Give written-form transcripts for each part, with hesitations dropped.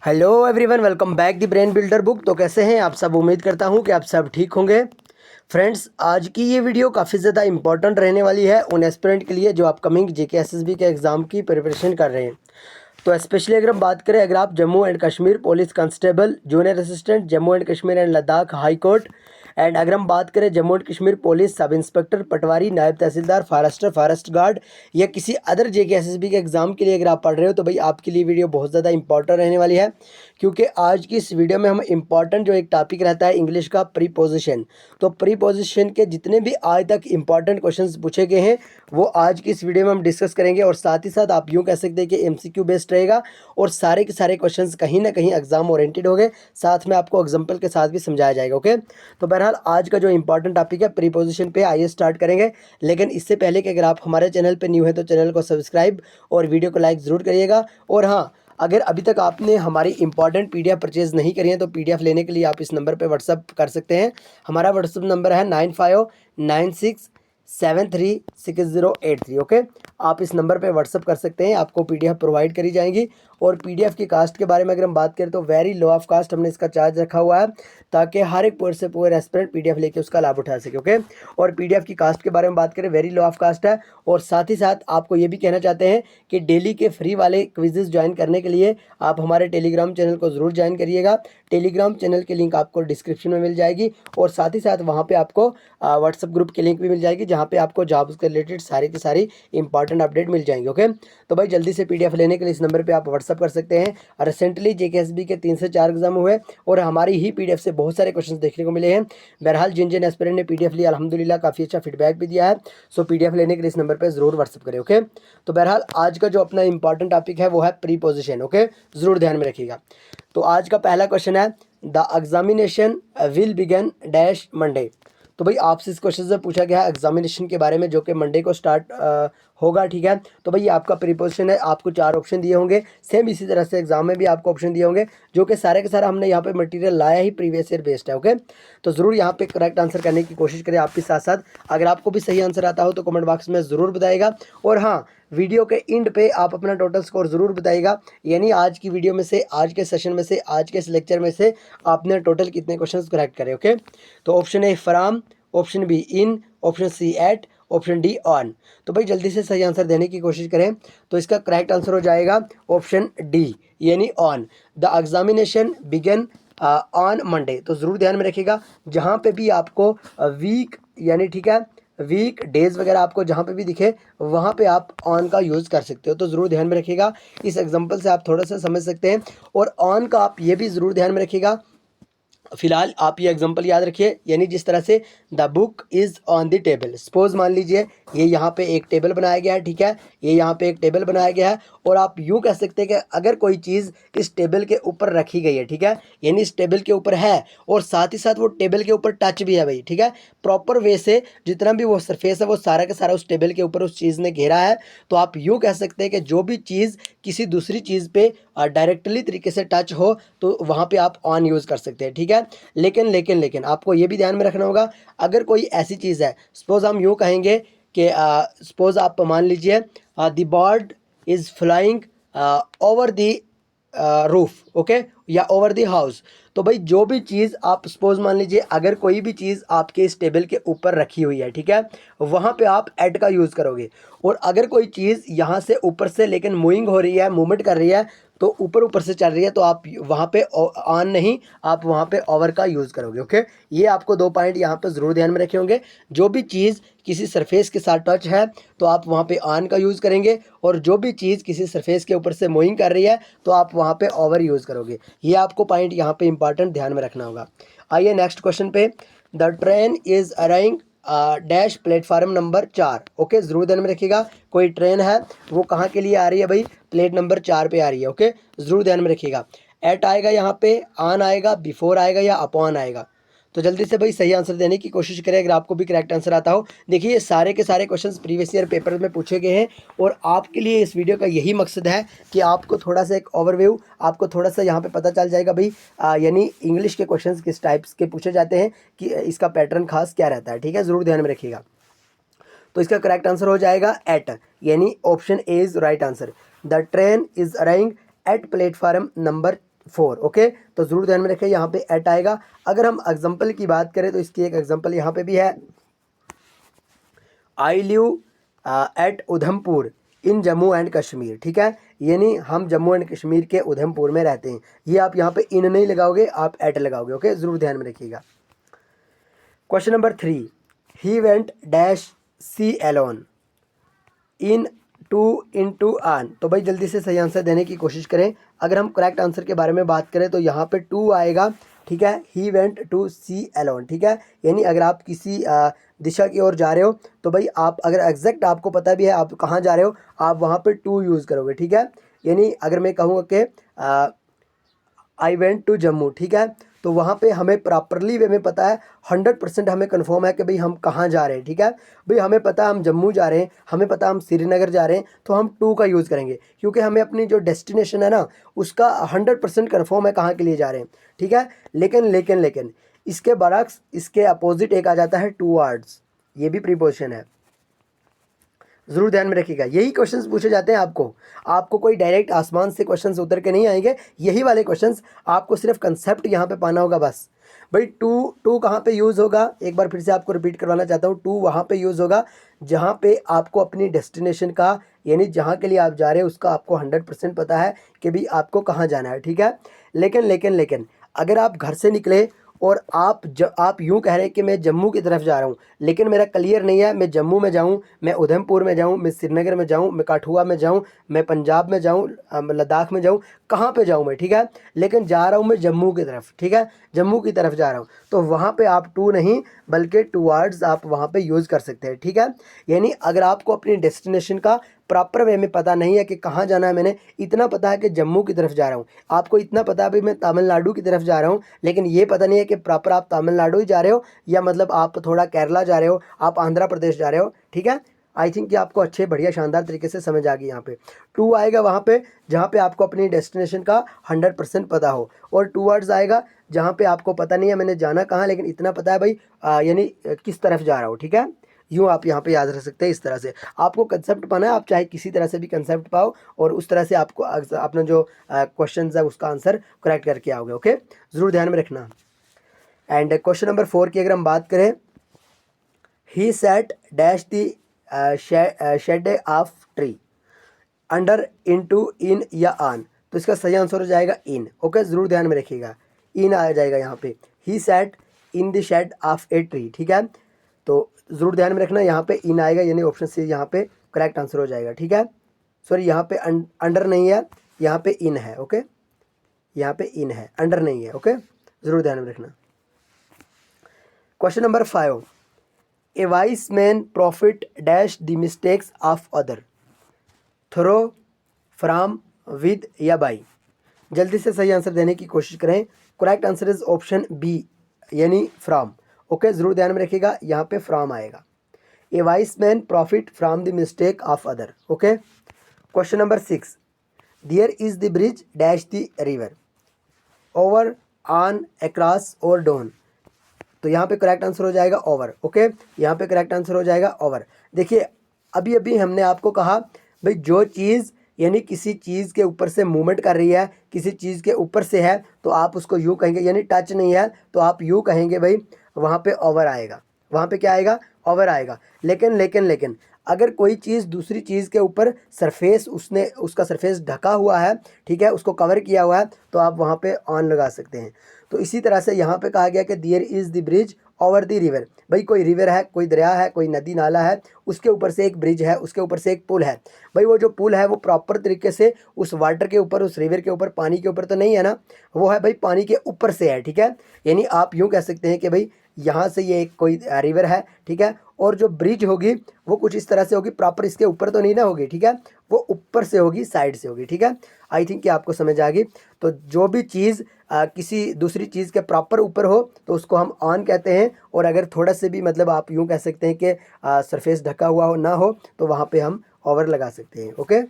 Hello everyone, welcome back the brain builder book. तो कैसे हैं आप सब? उम्मीद करता हूं कि आप सब ठीक होंगे। फ्रेंड्स, आज की ये वीडियो काफ़ी ज़्यादा इंपॉर्टेंट रहने वाली है उन एस्पिरेंट के लिए जो अपकमिंग जेके एसएसबी के एग्ज़ाम की प्रिपरेशन कर रहे हैं। तो स्पेशली अगर हम बात करें, अगर आप Jammu and Kashmir police constable, junior assistant, Jammu and Kashmir and Ladakh high court, and अगर हम बात करें Jammu and Kashmir police sub inspector, patwari, naib tehsildar, forester, forest guard या किसी अदर जेके एसएसबी के एग्ज़ाम के लिए अगर आप पढ़ रहे हो तो भाई आपके लिए वीडियो बहुत ज़्यादा इंपॉर्टेंट रहने वाली है। क्योंकि आज की इस वीडियो में हम इंपॉर्टेंट जो एक टॉपिक रहता है इंग्लिश का, प्रीपोजिशन। तो प्रीपोजिशन के जितने भी आज तक इंपॉर्टेंट क्वेश्चंस पूछे गए हैं वो आज की इस वीडियो में हम डिस्कस करेंगे। और साथ ही साथ आप यूँ कह सकते हैं कि एमसीक्यू बेस्ड रहेगा और सारे के सारे क्वेश्चंस कहीं ना कहीं एग्जाम ओरिएंटेड होंगे। साथ में आपको एग्जाम्पल के साथ भी समझाया जाएगा। ओके, तो बहरहाल आज का जो इंपॉर्टेंट टॉपिक है प्रीपोजिशन पे आइए स्टार्ट करेंगे। लेकिन इससे पहले कि अगर आप हमारे चैनल पर न्यू है तो चैनल को सब्सक्राइब और वीडियो को लाइक ज़रूर करिएगा। और हाँ, अगर अभी तक आपने हमारी इंपॉर्टेंट पीडीएफ परचेज नहीं करी है तो पीडीएफ लेने के लिए आप इस नंबर पे व्हाट्सअप कर सकते हैं। हमारा व्हाट्सअप नंबर है 9596736083। ओके, आप इस नंबर पे व्हाट्सअप कर सकते हैं, आपको पीडीएफ प्रोवाइड करी जाएंगी। और पीडीएफ की कास्ट के बारे में अगर हम बात करें तो वेरी लो ऑफ कास्ट हमने इसका चार्ज रखा हुआ है ताकि हर एक पुअर से पुअर एस्पिरेंट पीडीएफ लेके उसका लाभ उठा सके। ओके, और पीडीएफ की कास्ट के बारे में बात करें, वेरी लो ऑफ कास्ट है। और साथ ही साथ आपको ये भी कहना चाहते हैं कि डेली के फ्री वाले क्विजेज ज्वाइन करने के लिए आप हमारे टेलीग्राम चैनल को ज़रूर ज्वाइन करिएगा। टेलीग्राम चैनल की लिंक आपको डिस्क्रिप्शन में मिल जाएगी और साथ ही साथ वहाँ पे आपको व्हाट्सअप ग्रुप की लिंक भी मिल जाएगी जहाँ पे आपको जॉब्स के रिलेटेड सारी की सारी इंपॉर्टेंट अपडेट मिल जाएंगे। ओके, तो भाई जल्दी से पीडीएफ लेने के लिए इस नंबर पे आप व्हाट्सअप कर सकते हैं। रिसेंटली जेकेएसबी के 3 से 4 एग्जाम हुए और हमारी ही पीडीएफ से बहुत सारे क्वेश्चन देखने को मिले हैं। बहरहाल जिन जिन एस्पिरेंट ने पीडीएफ लिया अल्हम्दुलिल्लाह काफ़ी अच्छा फीडबैक भी दिया है। सो पीडीएफ लेने के लिए इस नंबर पर जरूर व्हाट्सअप करें। ओके, तो बहरहाल आज का जो अपना इंपॉर्टेंट टॉपिक है वो है प्रीपोजिशन। ओके, जरूर ध्यान में रखिएगा। तो आज का पहला क्वेश्चन है, the examination will begin dash Monday. तो भाई आपसे इस क्वेश्चन से पूछा गया है एग्जामिनेशन के बारे में जो कि मंडे को स्टार्ट होगा। ठीक है, तो भाई आपका प्रीपोजिशन है, आपको 4 ऑप्शन दिए होंगे। सेम इसी तरह से एग्जाम में भी आपको ऑप्शन दिए होंगे जो कि सारे के सारा हमने यहाँ पे मटेरियल लाया ही प्रीवियस ईयर बेस्ड है। ओके, तो ज़रूर यहाँ पे करेक्ट आंसर करने की कोशिश करें आप भी साथ साथ। अगर आपको भी सही आंसर आता हो तो कमेंट बॉक्स में ज़रूर बताइएगा। और हाँ, वीडियो के एंड पे आप अपना टोटल स्कोर ज़रूर बताइएगा, यानी आज की वीडियो में से, आज के सेशन में से, आज के इस लेक्चर में से आपने टोटल कितने क्वेश्चंस करेक्ट करे। ओके, तो option A from, option B in, option C at, option D on. तो भाई जल्दी से सही आंसर देने की कोशिश करें। तो इसका करेक्ट आंसर हो जाएगा ऑप्शन डी यानी on. The examination begin on Monday. तो ज़रूर ध्यान में रखिएगा, जहाँ पे भी आपको वीक यानी ठीक है वीक डेज वगैरह आपको जहाँ पे भी दिखे वहाँ पे आप ऑन का यूज़ कर सकते हो। तो ज़रूर ध्यान में रखिएगा, इस एग्जांपल से आप थोड़ा सा समझ सकते हैं। और ऑन का आप ये भी ज़रूर ध्यान में रखिएगा, फिलहाल आप ये एग्जांपल याद रखिए, यानी जिस तरह से the book is on the table. Suppose मान लीजिए ये यहाँ पे एक टेबल बनाया गया है। ठीक है, ये यहाँ पे एक टेबल बनाया गया है और आप यूँ कह सकते हैं कि अगर कोई चीज़ इस टेबल के ऊपर रखी गई है, ठीक है, यानी इस टेबल के ऊपर है और साथ ही साथ वो टेबल के ऊपर टच भी है भाई। ठीक है, प्रॉपर वे से जितना भी वो सरफेस है वो सारा का सारा उस टेबल के ऊपर उस चीज़ ने घेरा है। तो आप यूँ कह सकते हैं कि जो भी चीज़ किसी दूसरी चीज़ पे डायरेक्टली तरीके से टच हो तो वहाँ पे आप ऑन यूज़ कर सकते हैं। ठीक है, लेकिन आपको ये भी ध्यान में रखना होगा, अगर कोई ऐसी चीज़ है, सपोज हम यूँ कहेंगे कि सपोज आप मान लीजिए the bird is flying over the roof. Okay, या ओवर द हाउस। तो भाई जो भी चीज़ आप सपोज मान लीजिए अगर कोई भी चीज़ आपके इस टेबल के ऊपर रखी हुई है, ठीक है, वहाँ पे आप एट का यूज़ करोगे। और अगर कोई चीज़ यहाँ से ऊपर से लेकिन मूविंग हो रही है, मूवमेंट कर रही है, तो ऊपर ऊपर से चल रही है, तो आप वहाँ पे ऑन नहीं, आप वहाँ पे ओवर का यूज़ करोगे। ओके, ये आपको 2 पॉइंट यहाँ पे ज़रूर ध्यान में रखे होंगे। जो भी चीज़ किसी सरफेस के साथ टच है तो आप वहाँ पे ऑन का यूज़ करेंगे, और जो भी चीज़ किसी सरफेस के ऊपर से मूविंग कर रही है तो आप वहाँ पे ओवर यूज़ करोगे। ये आपको पॉइंट यहाँ पे इंपॉर्टेंट ध्यान में रखना होगा। आइए नेक्स्ट क्वेश्चन पे, the train is arriving dash platform number 4। Okay, ज़रूर ध्यान में रखिएगा, कोई ट्रेन है वो कहाँ के लिए आ रही है भाई, प्लेट नंबर 4 पे आ रही है। ओके, ज़रूर ध्यान में रखिएगा, एट आएगा यहाँ पे, ऑन आएगा, बिफोर आएगा या अपॉन आएगा। तो जल्दी से भाई सही आंसर देने की कोशिश करें अगर आपको भी करेक्ट आंसर आता हो। देखिए ये सारे के सारे क्वेश्चंस प्रीवियस ईयर पेपर में पूछे गए हैं और आपके लिए इस वीडियो का यही मकसद है कि आपको थोड़ा सा एक ओवरव्यू, आपको थोड़ा सा यहाँ पे पता चल जाएगा भाई यानी इंग्लिश के क्वेश्चंस किस टाइप्स के पूछे जाते हैं, कि इसका पैटर्न खास क्या रहता है। ठीक है, ज़रूर ध्यान में रखिएगा। तो इसका करेक्ट आंसर हो जाएगा एट, यानी option A is right answer. The train is arriving at platform number 4। Okay, तो ज़रूर ध्यान में रखें यहाँ पे एट आएगा। अगर हम एग्जाम्पल की बात करें तो इसकी एक एग्जाम्पल यहाँ पे भी है, I live at Udhampur in Jammu and Kashmir. ठीक है, यानी हम जम्मू एंड कश्मीर के उधमपुर में रहते हैं। ये आप यहाँ पे इन नहीं लगाओगे, आप एट लगाओगे। ओके, ज़रूर ध्यान में रखिएगा। Question number 3, he went dash C alone in to into on. तो भाई जल्दी से सही आंसर देने की कोशिश करें। अगर हम करेक्ट आंसर के बारे में बात करें तो यहाँ पे 2 आएगा। ठीक है, he went to C alone. ठीक है, यानी अगर आप किसी दिशा की ओर जा रहे हो तो भाई आप अगर एग्जैक्ट आपको पता भी है आप कहाँ जा रहे हो, आप वहाँ पे 2 यूज़ करोगे। ठीक है, यानी अगर मैं कहूँगा कि आई वेंट टू जम्मू, ठीक है, तो वहाँ पे हमें प्रॉपरली वे में पता है, 100% हमें कंफर्म है कि भाई हम कहाँ जा रहे हैं। ठीक है, भाई हमें पता है हम जम्मू जा रहे हैं, हमें पता है हम श्रीनगर जा रहे हैं, तो हम 2 का यूज़ करेंगे क्योंकि हमें अपनी जो डेस्टिनेशन है ना उसका 100% कंफर्म है कहाँ के लिए जा रहे हैं। ठीक है, लेकिन इसके बरक्स इसके अपोजिट एक आ जाता है टूवर्ड्स, ये भी प्रीपोजिशन है। ज़रूर ध्यान में रखिएगा, यही क्वेश्चंस पूछे जाते हैं आपको कोई डायरेक्ट आसमान से क्वेश्चंस उतर के नहीं आएंगे। यही वाले क्वेश्चंस आपको सिर्फ कंसेप्ट यहाँ पे पाना होगा बस। भाई टू कहाँ पे यूज़ होगा, एक बार फिर से आपको रिपीट करवाना चाहता हूँ। टू वहाँ पे यूज़ होगा जहाँ पे आपको अपनी डेस्टिनेशन का, यानी जहाँ के लिए आप जा रहे हो उसका आपको 100% पता है कि भाई आपको कहाँ जाना है। ठीक है, लेकिन अगर आप घर से निकले और आप यूँ कह रहे हैं कि मैं जम्मू की तरफ जा रहा हूँ, लेकिन मेरा क्लियर नहीं है मैं जम्मू में जाऊँ, मैं उधमपुर में जाऊँ, मैं श्रीनगर में जाऊँ, मैं काठुआ में जाऊँ, मैं पंजाब में जाऊँ, लद्दाख में जाऊँ, कहाँ पे जाऊँ मैं। ठीक है, लेकिन जा रहा हूँ मैं जम्मू की तरफ। ठीक है, जम्मू की तरफ जा रहा हूँ, तो वहाँ पे आप टू नहीं बल्कि टूवर्ड्स आप वहाँ पे यूज़ कर सकते हैं। ठीक है, यानी अगर आपको अपनी डेस्टिनेशन का प्रॉपर वे में पता नहीं है कि कहाँ जाना है, मैंने इतना पता है कि जम्मू की तरफ जा रहा हूँ, आपको इतना पता है भाई मैं तमिलनाडु की तरफ जा रहा हूँ, लेकिन ये पता नहीं है कि प्रॉपर आप तमिलनाडु ही जा रहे हो या मतलब आप थोड़ा केरला जा रहे हो, आप आंध्र प्रदेश जा रहे हो। ठीक है, आई थिंक कि आपको अच्छे बढ़िया शानदार तरीके से समझ आ गई। यहाँ पे 2 आएगा वहाँ पे जहाँ पे आपको अपनी डेस्टिनेशन का 100% पता हो, और टूवर्ड्स आएगा जहाँ पे आपको पता नहीं है मैंने जाना कहाँ, लेकिन इतना पता है भाई यानी किस तरफ जा रहा हो। ठीक है, यूँ आप यहाँ पे याद रख सकते हैं। इस तरह से आपको कंसेप्ट पाना है, आप चाहे किसी तरह से भी कंसेप्ट पाओ और उस तरह से आपको अपना जो क्वेश्चन है उसका आंसर करेक्ट करके आओगे। ओके, ज़रूर ध्यान में रखना। एंड क्वेश्चन नंबर 4 की अगर हम बात करें, he sat dash the shade of tree under into in या ऑन, तो इसका सही आंसर हो जाएगा इन। ओके, ज़रूर ध्यान में रखिएगा, इन आ जाएगा यहाँ पे। He sat in the shade of a tree. ठीक है, तो ज़रूर ध्यान में रखना यहाँ पे इन आएगा, यानी ऑप्शन सी यहाँ पे करेक्ट आंसर हो जाएगा। ठीक है, सॉरी यहाँ पे अंडर नहीं है, यहाँ पे इन है। ओके, यहाँ पे इन है, अंडर नहीं है। ओके, ज़रूर ध्यान में रखना। Question number 5, a wise man profit dash the mistakes of other through from with या बाई। जल्दी से सही आंसर देने की कोशिश करें। Correct answer is option B, यानी फ्राम। ओके, ज़रूर ध्यान में रखिएगा, यहाँ पे फ्राम आएगा। A wise man profit from the mistake of other. Okay, question number 6, there is the bridge dash the river over on across और डाउन, तो यहाँ पे करेक्ट आंसर हो जाएगा ओवर। ओके, यहाँ पे करेक्ट आंसर हो जाएगा ओवर। देखिए अभी अभी हमने आपको कहा भाई जो चीज़ यानी किसी चीज़ के ऊपर से मूवमेंट कर रही है, किसी चीज़ के ऊपर से है, तो आप उसको यूँ कहेंगे, यानी टच नहीं है तो आप यूँ कहेंगे भाई वहाँ पे ओवर आएगा। वहाँ पे क्या आएगा, ओवर आएगा। लेकिन अगर कोई चीज़ दूसरी चीज़ के ऊपर सरफेस उसने उसका सरफेस ढका हुआ है, ठीक है, उसको कवर किया हुआ है, तो आप वहाँ पे ऑन लगा सकते हैं। तो इसी तरह से यहाँ पे कहा गया कि there is the bridge over the river. भाई कोई रिवर है, कोई दरिया है, कोई नदी नाला है, उसके ऊपर से एक ब्रिज है, उसके ऊपर से एक पुल है। भाई वो जो पुल है वो प्रॉपर तरीके से उस वाटर के ऊपर, उस रिवर के ऊपर, पानी के ऊपर तो नहीं है ना, वो है भाई पानी के ऊपर से है। ठीक है, यानी आप यूँ कह सकते हैं कि भाई यहाँ से ये एक कोई रिवर है, ठीक है, और जो ब्रिज होगी वो कुछ इस तरह से होगी, प्रॉपर इसके ऊपर तो नहीं ना होगी। ठीक है, वो ऊपर से होगी, साइड से होगी। ठीक है, आई थिंक कि आपको समझ आ गई। तो जो भी चीज़ किसी दूसरी चीज़ के प्रॉपर ऊपर हो तो उसको हम ऑन कहते हैं, और अगर थोड़ा से भी मतलब आप यूँ कह सकते हैं कि सरफेस ढका हुआ हो ना हो तो वहाँ पे हम ओवर लगा सकते हैं। ओके,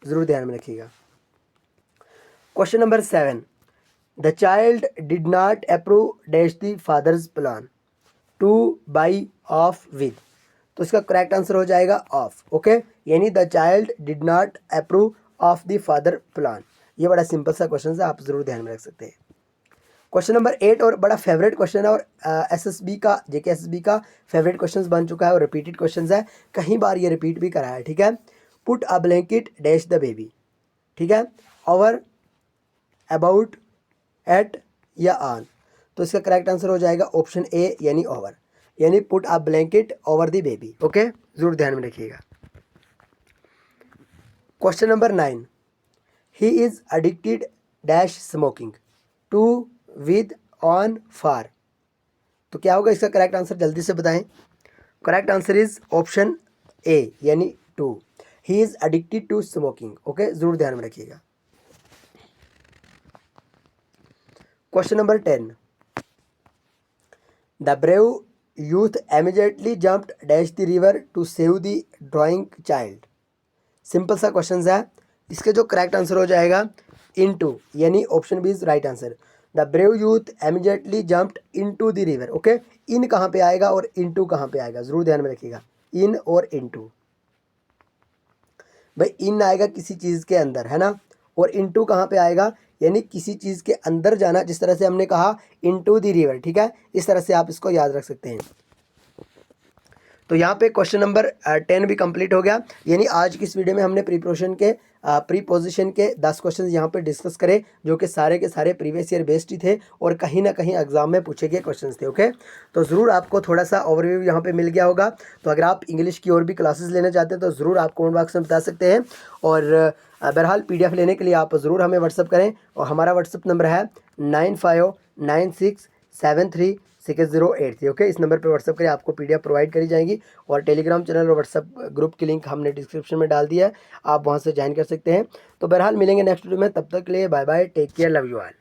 ज़रूर ध्यान में रखिएगा। Question number 7, the child did not approve dash the father's plan to by of with, तो इसका करेक्ट आंसर हो जाएगा ऑफ। ओके, यानी the child did not approve of the father plan, ये बड़ा सिंपल सा क्वेश्चन है, आप ज़रूर ध्यान में रख सकते हैं। क्वेश्चन नंबर 8 और बड़ा फेवरेट क्वेश्चन है और एसएसबी का जेके एसएसबी का फेवरेट क्वेश्चन बन चुका है और रिपीटेड क्वेश्चन है, कई बार ये रिपीट भी करा है, ठीक है। Put a blanket dash the baby, ठीक है, ओवर, अबाउट, एट या ऑन। तो इसका करेक्ट आंसर हो जाएगा ऑप्शन ए यानी ओवर, यानी put a blanket over the baby. Okay, जरूर ध्यान में रखिएगा। Question number 9, he is addicted dash smoking, to, with, on, for. तो क्या होगा इसका करेक्ट आंसर, जल्दी से बताएं। Correct answer is option A यानी to, he is addicted to smoking. Okay, जरूर ध्यान में रखिएगा। Question number 10, the brave youth immediately jumped dash the river to save the drowning child. Simple सा क्वेश्चन है, इसके जो करेक्ट आंसर हो जाएगा इनटू, यानी option B is right answer. The brave youth immediately jumped into the river. Okay, in कहाँ पे आएगा और इनटू कहाँ पे आएगा, जरूर ध्यान में रखिएगा, इन और इनटू। भाई इन आएगा किसी चीज़ के अंदर, है ना, और इनटू कहाँ पे आएगा, यानी किसी चीज़ के अंदर जाना, जिस तरह से हमने कहा इनटू द रिवर, ठीक है, इस तरह से आप इसको याद रख सकते हैं। तो यहाँ पे क्वेश्चन नंबर 10 भी कंप्लीट हो गया, यानी आज की इस वीडियो में हमने प्रीपोजिशन के 10 क्वेश्चन यहाँ पे डिस्कस करे, जो कि सारे के सारे प्रीवियस ईयर बेस्ड ही थे और कहीं ना कहीं एग्जाम में पूछे गए क्वेश्चन थे। ओके, तो ज़रूर आपको थोड़ा सा ओवरव्यू यहाँ पे मिल गया होगा। तो अगर आप इंग्लिश की और भी क्लासेस लेना चाहते हैं तो ज़रूर आप कमेंट बॉक्स में बता सकते हैं, और बहरहाल PDF लेने के लिए आप ज़रूर हमें व्हाट्सअप करें, और हमारा व्हाट्सअप नंबर है 9596736083। ओके, इस नंबर पर व्हाट्सअप करें, आपको PDF प्रोवाइड करी जाएंगी, और टेलीग्राम चैनल और व्हाट्सअप ग्रुप की लिंक हमने डिस्क्रिप्शन में डाल दिया है, आप वहां से ज्वाइन कर सकते हैं। तो बहरहाल मिलेंगे नेक्स्ट वीडियो में, तब तक के लिए bye bye, take care, love you all.